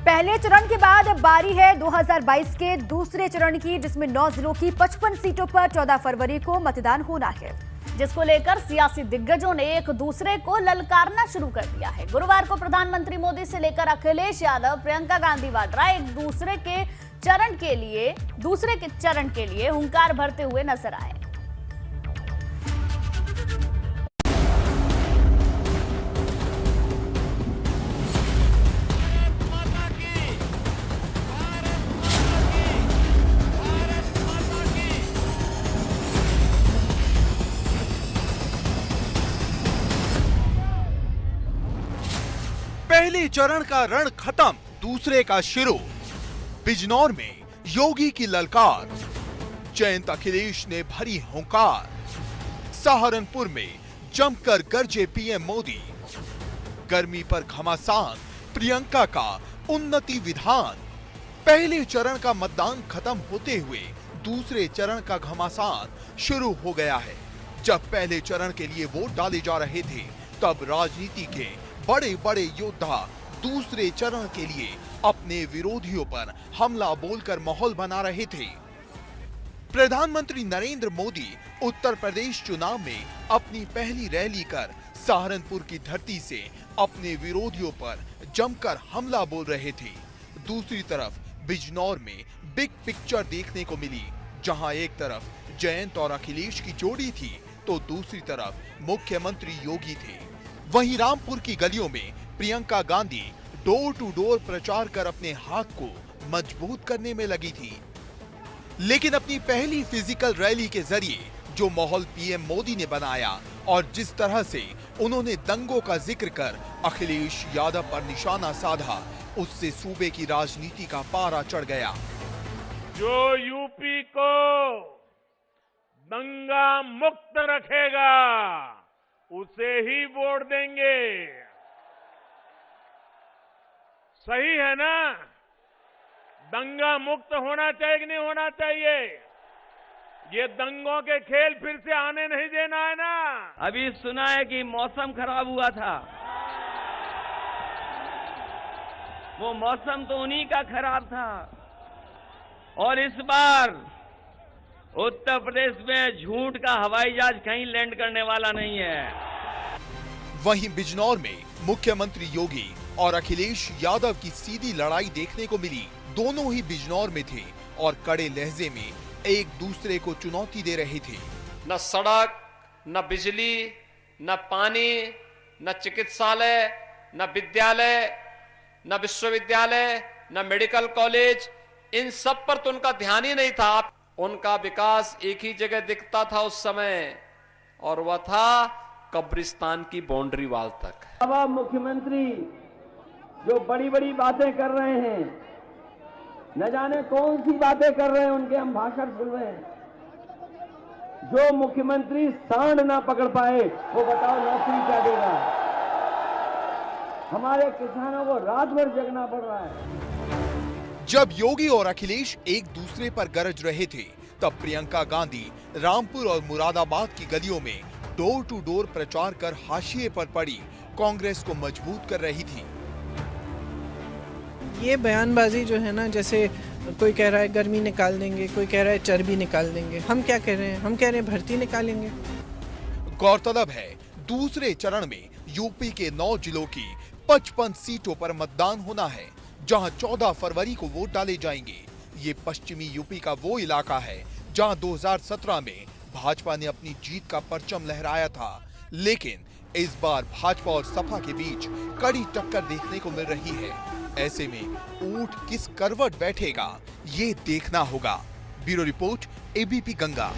पहले चरण के बाद अब बारी है 2022 के दूसरे चरण की, जिसमें 9 जिलों की 55 सीटों पर 14 फरवरी को मतदान होना है, जिसको लेकर सियासी दिग्गजों ने एक दूसरे को ललकारना शुरू कर दिया है। गुरुवार को प्रधानमंत्री मोदी से लेकर अखिलेश यादव, प्रियंका गांधी वाड्रा एक दूसरे के चरण के लिए हुंकार भरते हुए नजर आए। पहले चरण का रण खत्म, दूसरे का शुरू। बिजनौर में योगी की ललकार, जयंत अखिलेश ने भरी हुंकार। सहारनपुर में जमकर गरजे पीएम मोदी। गर्मी पर घमासान, प्रियंका का उन्नति विधान। पहले चरण का मतदान खत्म होते हुए दूसरे चरण का घमासान शुरू हो गया है। जब पहले चरण के लिए वोट डाले जा रहे थे, तब राजनीति के बड़े बड़े योद्धा दूसरे चरण के लिए अपने विरोधियों पर हमला बोलकर माहौल बना रहे थे। प्रधानमंत्री नरेंद्र मोदी उत्तर प्रदेश चुनाव में अपनी पहली रैली कर सहारनपुर की धरती से अपने विरोधियों पर जमकर हमला बोल रहे थे। दूसरी तरफ बिजनौर में बिग पिक्चर देखने को मिली, जहां एक तरफ जयंत और अखिलेश की जोड़ी थी, तो दूसरी तरफ मुख्यमंत्री योगी थे। वहीं रामपुर की गलियों में Priyanka Gandhi door to door प्रचार कर अपने हाथ को मजबूत करने में लगी थी। लेकिन अपनी पहली फिजिकल रैली के जरिए जो माहौल पीएम मोदी ने बनाया और जिस तरह से उन्होंने दंगों का जिक्र कर अखिलेश यादव पर निशाना साधा, उससे सूबे की राजनीति का पारा चढ़ गया। जो यूपी को दंगा मुक्त रखेगा, उसे ही वोट देंगे। सही है ना? दंगा मुक्त होना चाहिए कि नहीं होना चाहिए? ये दंगों के खेल फिर से आने नहीं देना है ना। अभी सुना है कि मौसम खराब हुआ था, वो मौसम तो उन्हीं का खराब था। और इस बार उत्तर प्रदेश में झूठ का हवाई जहाज कहीं लैंड करने वाला नहीं है। वहीं बिजनौर में मुख्यमंत्री योगी और अखिलेश यादव की सीधी लड़ाई देखने को मिली। दोनों ही बिजनौर में थे और कड़े लहजे में एक दूसरे को चुनौती दे रहे थे। न सड़क, न बिजली, न पानी, न चिकित्सालय, न विद्यालय, न विश्वविद्यालय, न मेडिकल कॉलेज, इन सब पर तो उनका ध्यान ही नहीं था। उनका विकास एक ही जगह दिखता था उस समय, और वह था कब्रिस्तान की बाउंड्री वाल तक। अब आप मुख्यमंत्री जो बड़ी बड़ी बातें कर रहे हैं, न जाने कौन सी बातें कर रहे हैं, उनके हम भाषण सुन रहे हैं। जो मुख्यमंत्री सांड ना पकड़ पाए, वो बताओ नौकरी क्या देगा? हमारे किसानों को रात भर जगना पड़ रहा है। जब योगी और अखिलेश एक दूसरे पर गरज रहे थे, तब प्रियंका गांधी रामपुर और मुरादाबाद की गलियों में डोर टू डोर प्रचार कर हाशिए पर पड़ी कांग्रेस को मजबूत कर रही थी। ये बयानबाजी जो है ना, जैसे कोई कह रहा है गर्मी निकाल देंगे, कोई कह रहा है चर्बी निकाल देंगे। हम क्या कह रहे हैं? हम कह रहे हैं भर्ती निकालेंगे। गौरतलब है, दूसरे चरण में यूपी के 9 जिलों की 55 सीटों पर मतदान होना है, जहां 14 फरवरी को वोट डाले जाएंगे। ये पश्चिमी यूपी का वो इलाका है जहां 2017 में भाजपा ने अपनी जीत का परचम लहराया था। लेकिन इस बार भाजपा और सपा के बीच कड़ी टक्कर देखने को मिल रही है। ऐसे में ऊंट किस करवट बैठेगा, ये देखना होगा। Bureau report, ABP Ganga.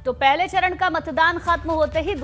तो पहले चरण का मतदान खत्म होते ही